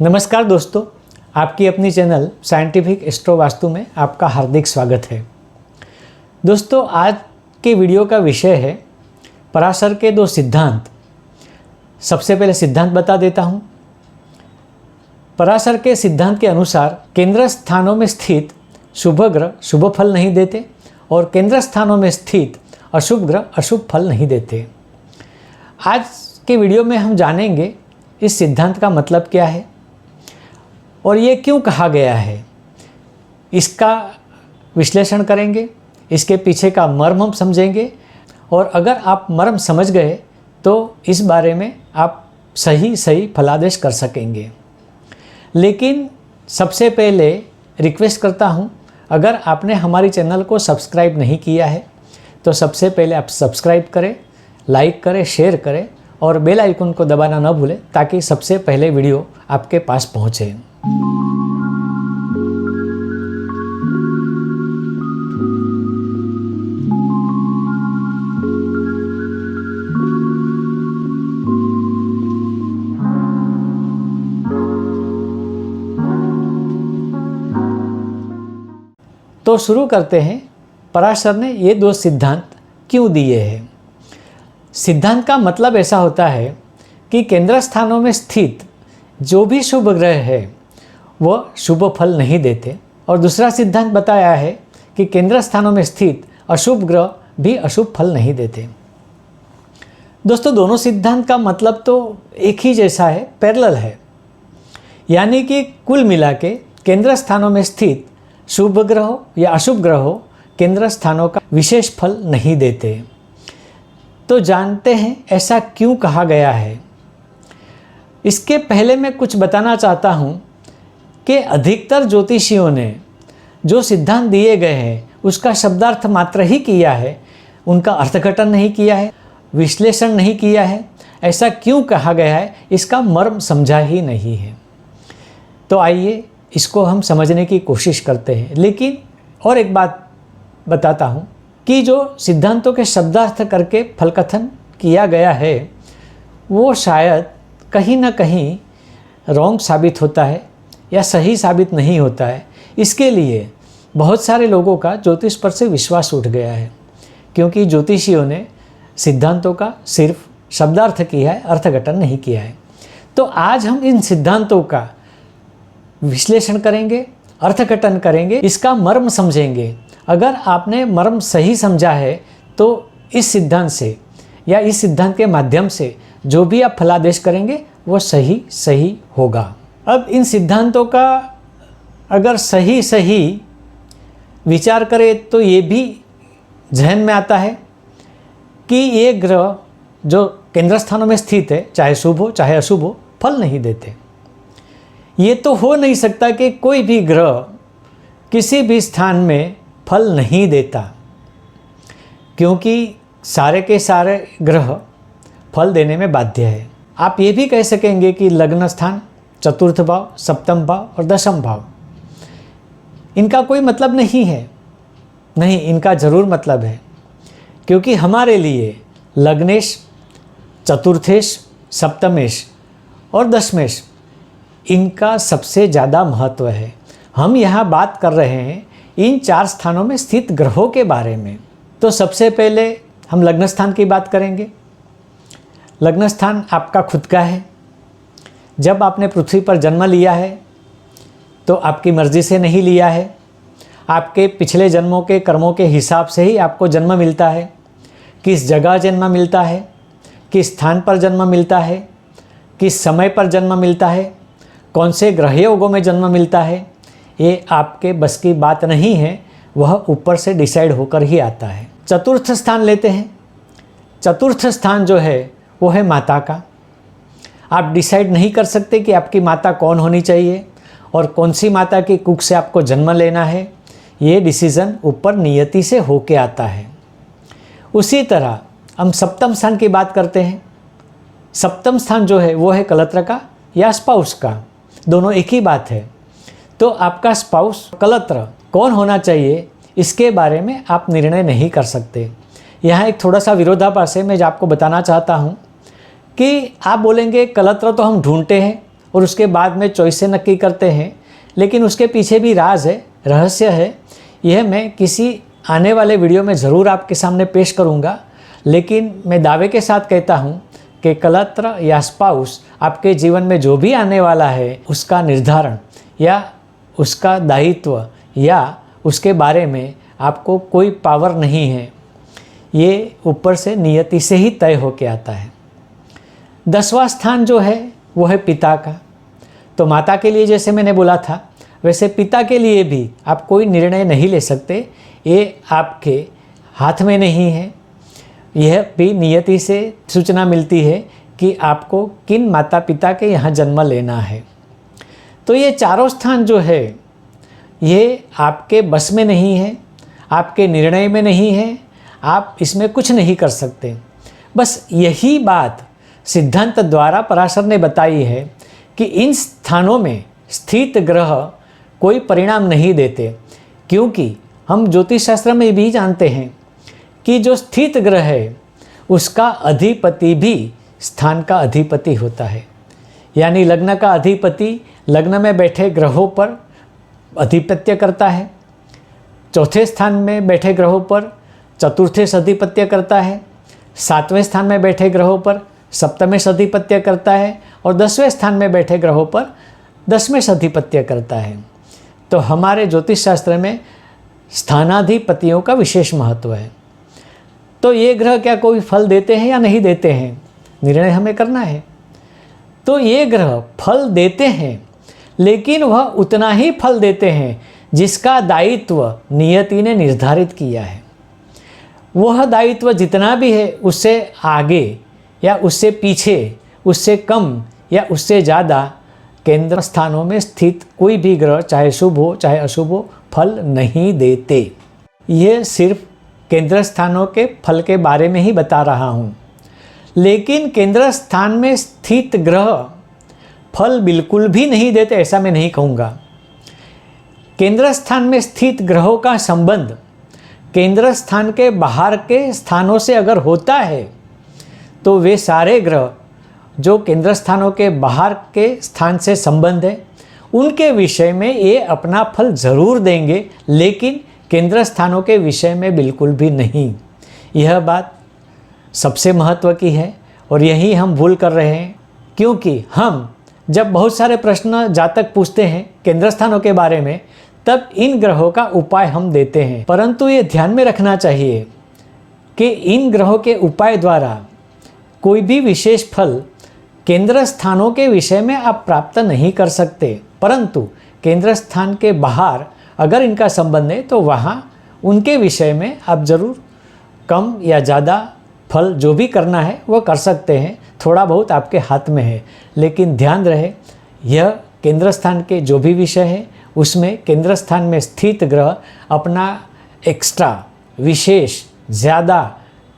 नमस्कार दोस्तों, आपकी अपनी चैनल साइंटिफिक एस्ट्रो वास्तु में आपका हार्दिक स्वागत है। दोस्तों, आज के वीडियो का विषय है पराशर के 2 सिद्धांत। सबसे पहले सिद्धांत बता देता हूँ। पराशर के सिद्धांत के अनुसार केंद्र स्थानों में स्थित शुभ ग्रह शुभ फल नहीं देते और केंद्र स्थानों में स्थित अशुभ ग्रह अशुभ फल नहीं देते। आज के वीडियो में हम जानेंगे इस सिद्धांत का मतलब क्या है और ये क्यों कहा गया है, इसका विश्लेषण करेंगे, इसके पीछे का मर्म हम समझेंगे और अगर आप मर्म समझ गए तो इस बारे में आप सही फलादेश कर सकेंगे। लेकिन सबसे पहले रिक्वेस्ट करता हूँ, अगर आपने हमारी चैनल को सब्सक्राइब नहीं किया है तो सबसे पहले आप सब्सक्राइब करें, लाइक करें, शेयर करें और बेल आइकन को दबाना न भूलें ताकि सबसे पहले वीडियो आपके पास पहुँचे। तो शुरू करते हैं, पराशर ने ये 2 सिद्धांत क्यों दिए हैं। सिद्धांत का मतलब ऐसा होता है कि केंद्र स्थानों में स्थित जो भी शुभ ग्रह है वह शुभ फल नहीं देते और दूसरा सिद्धांत बताया है कि केंद्र स्थानों में स्थित अशुभ ग्रह भी अशुभ फल नहीं देते। दोस्तों, दोनों सिद्धांत का मतलब तो एक ही जैसा है, पैरेलल है। यानी कि कुल मिला के केंद्र स्थानों में स्थित शुभ ग्रह हो या अशुभ ग्रह हो, केंद्र स्थानों का विशेष फल नहीं देते। तो जानते हैं ऐसा क्यों कहा गया है। इसके पहले मैं कुछ बताना चाहता हूँ कि अधिकतर ज्योतिषियों ने जो सिद्धांत दिए गए हैं उसका शब्दार्थ मात्र ही किया है, उनका अर्थघटन नहीं किया है, विश्लेषण नहीं किया है। ऐसा क्यों कहा गया है, इसका मर्म समझा ही नहीं है। तो आइए इसको हम समझने की कोशिश करते हैं। लेकिन और एक बात बताता हूँ कि जो सिद्धांतों के शब्दार्थ करके फलकथन किया गया है वो शायद कहीं ना कहीं रॉन्ग साबित होता है या सही साबित नहीं होता है। इसके लिए बहुत सारे लोगों का ज्योतिष पर से विश्वास उठ गया है, क्योंकि ज्योतिषियों ने सिद्धांतों का सिर्फ शब्दार्थ किया है, अर्थघटन नहीं किया है। तो आज हम इन सिद्धांतों का विश्लेषण करेंगे, अर्थघटन करेंगे, इसका मर्म समझेंगे। अगर आपने मर्म सही समझा है तो इस सिद्धांत से या इस सिद्धांत के माध्यम से जो भी आप फलादेश करेंगे वो सही होगा। अब इन सिद्धांतों का अगर सही विचार करें तो ये भी जहन में आता है कि ये ग्रह जो केंद्र स्थानों में स्थित है, चाहे शुभ हो चाहे अशुभ हो, फल नहीं देते। ये तो हो नहीं सकता कि कोई भी ग्रह किसी भी स्थान में फल नहीं देता, क्योंकि सारे के सारे ग्रह फल देने में बाध्य है। आप ये भी कह सकेंगे कि लग्न स्थान, चतुर्थ भाव, सप्तम भाव और दशम भाव, इनका कोई मतलब नहीं है। नहीं, इनका ज़रूर मतलब है, क्योंकि हमारे लिए लग्नेश, चतुर्थेश, सप्तमेश और दशमेश इनका सबसे ज़्यादा महत्व है। हम यहाँ बात कर रहे हैं इन 4 स्थानों में स्थित ग्रहों के बारे में। तो सबसे पहले हम लग्न स्थान की बात करेंगे। लग्न स्थान आपका खुद का है। जब आपने पृथ्वी पर जन्म लिया है तो आपकी मर्जी से नहीं लिया है, आपके पिछले जन्मों के कर्मों के हिसाब से ही आपको जन्म मिलता है। किस जगह जन्म मिलता है, किस स्थान पर जन्म मिलता है, किस समय पर जन्म मिलता है, कौन से ग्रह योगों में जन्म मिलता है, ये आपके बस की बात नहीं है, वह ऊपर से डिसाइड होकर ही आता है। चतुर्थ स्थान लेते हैं। चतुर्थ स्थान जो है वो है माता का। आप डिसाइड नहीं कर सकते कि आपकी माता कौन होनी चाहिए और कौन सी माता की कुख से आपको जन्म लेना है। ये डिसीज़न ऊपर नियति से होके आता है। उसी तरह हम सप्तम स्थान की बात करते हैं। सप्तम स्थान जो है वो है कलत्र का या स्पाउस का, दोनों एक ही बात है। तो आपका स्पाउस कलत्र कौन होना चाहिए इसके बारे में आप निर्णय नहीं कर सकते। यहाँ एक थोड़ा सा विरोधाभास है, मैं आपको बताना चाहता हूँ कि आप बोलेंगे कलत्र तो हम ढूंढते हैं और उसके बाद में चॉइसें नक्की करते हैं, लेकिन उसके पीछे भी राज है, रहस्य है। यह मैं किसी आने वाले वीडियो में ज़रूर आपके सामने पेश करूँगा। लेकिन मैं दावे के साथ कहता हूँ कि कलत्र या स्पाउस आपके जीवन में जो भी आने वाला है, उसका निर्धारण या उसका दायित्व या उसके बारे में आपको कोई पावर नहीं है। ये ऊपर से नियति से ही तय होके आता है। 10वां स्थान जो है वो है पिता का। तो माता के लिए जैसे मैंने बोला था, वैसे पिता के लिए भी आप कोई निर्णय नहीं ले सकते। ये आपके हाथ में नहीं है। यह भी नियति से सूचना मिलती है कि आपको किन माता पिता के यहाँ जन्म लेना है। तो ये चारों स्थान जो है ये आपके बस में नहीं है, आपके निर्णय में नहीं है, आप इसमें कुछ नहीं कर सकते। बस यही बात सिद्धांत द्वारा पराशर ने बताई है कि इन स्थानों में स्थित ग्रह कोई परिणाम नहीं देते, क्योंकि हम ज्योतिष शास्त्र में भी जानते हैं कि जो स्थित ग्रह है उसका अधिपति भी स्थान का अधिपति होता है। यानी लग्न का अधिपति लग्न में बैठे ग्रहों पर अधिपत्य करता है, चौथे स्थान में बैठे ग्रहों पर चतुर्थे से अधिपत्य करता है, 7वें स्थान में बैठे ग्रहों पर सप्तमें से अधिपत्य करता है और 10वें स्थान में बैठे ग्रहों पर 10वें से अधिपत्य करता है। तो हमारे ज्योतिष शास्त्र में स्थानाधिपतियों का विशेष महत्व है। तो ये ग्रह क्या कोई फल देते हैं या नहीं देते हैं, निर्णय हमें करना है। तो ये ग्रह फल देते हैं, लेकिन वह उतना ही फल देते हैं जिसका दायित्व नियति ने निर्धारित किया है। वह दायित्व जितना भी है उससे आगे या उससे पीछे, उससे कम या उससे ज़्यादा केंद्र स्थानों में स्थित कोई भी ग्रह, चाहे शुभ हो चाहे अशुभ हो, फल नहीं देते। ये सिर्फ केंद्र स्थानों के फल के बारे में ही बता रहा हूँ। लेकिन केंद्र स्थान में स्थित ग्रह फल बिल्कुल भी नहीं देते ऐसा मैं नहीं कहूँगा। केंद्र स्थान में स्थित ग्रहों का संबंध केंद्र स्थान के बाहर के स्थानों से अगर होता है तो वे सारे ग्रह जो केंद्र स्थानों के बाहर के स्थान से संबंध है उनके विषय में ये अपना फल ज़रूर देंगे, लेकिन केंद्र स्थानों के विषय में बिल्कुल भी नहीं। यह बात सबसे महत्व की है और यही हम भूल कर रहे हैं, क्योंकि हम जब बहुत सारे प्रश्न जातक पूछते हैं केंद्र स्थानों के बारे में, तब इन ग्रहों का उपाय हम देते हैं। परंतु ये ध्यान में रखना चाहिए कि इन ग्रहों के उपाय द्वारा कोई भी विशेष फल केंद्र स्थानों के विषय में आप प्राप्त नहीं कर सकते, परंतु केंद्र स्थान के बाहर अगर इनका संबंध है तो वहाँ उनके विषय में आप ज़रूर कम या ज़्यादा फल जो भी करना है वो कर सकते हैं। थोड़ा बहुत आपके हाथ में है, लेकिन ध्यान रहे यह केंद्र स्थान के जो भी विषय है उसमें केंद्र स्थान में स्थित ग्रह अपना एक्स्ट्रा विशेष ज़्यादा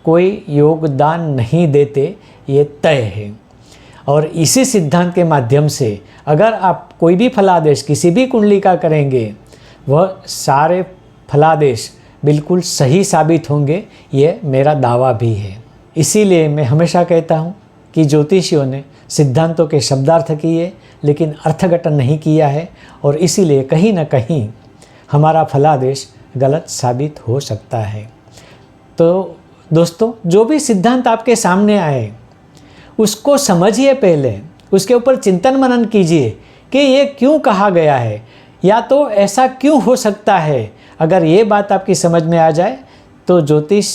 कोई योगदान नहीं देते, ये तय है। और इसी सिद्धांत के माध्यम से अगर आप कोई भी फलादेश किसी भी कुंडली का करेंगे, वह सारे फलादेश बिल्कुल सही साबित होंगे, ये मेरा दावा भी है। इसीलिए मैं हमेशा कहता हूँ कि ज्योतिषियों ने सिद्धांतों के शब्दार्थ किए लेकिन अर्थघटन नहीं किया है, और इसीलिए कहीं ना कहीं हमारा फलादेश गलत साबित हो सकता है। तो दोस्तों, जो भी सिद्धांत आपके सामने आए उसको समझिए, पहले उसके ऊपर चिंतन मनन कीजिए कि ये क्यों कहा गया है या तो ऐसा क्यों हो सकता है। अगर ये बात आपकी समझ में आ जाए तो ज्योतिष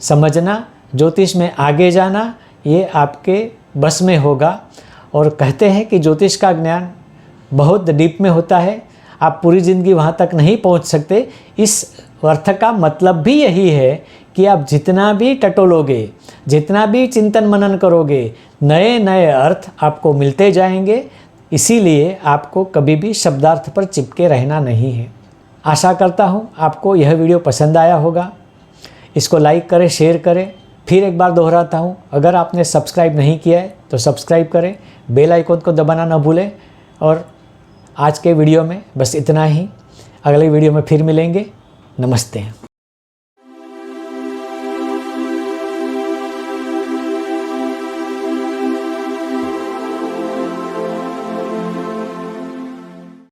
समझना, ज्योतिष में आगे जाना ये आपके बस में होगा। और कहते हैं कि ज्योतिष का ज्ञान बहुत डीप में होता है, आप पूरी ज़िंदगी वहाँ तक नहीं पहुँच सकते। इस अर्थ का मतलब भी यही है कि आप जितना भी टटोलोगे, जितना भी चिंतन मनन करोगे, नए नए अर्थ आपको मिलते जाएंगे। इसीलिए आपको कभी भी शब्दार्थ पर चिपके रहना नहीं है। आशा करता हूँ आपको यह वीडियो पसंद आया होगा। इसको लाइक करें, शेयर करें। फिर एक बार दोहराता हूँ, अगर आपने सब्सक्राइब नहीं किया है तो सब्सक्राइब करें, बेल आइकन को दबाना ना भूलें। और आज के वीडियो में बस इतना ही, अगले वीडियो में फिर मिलेंगे। नमस्ते।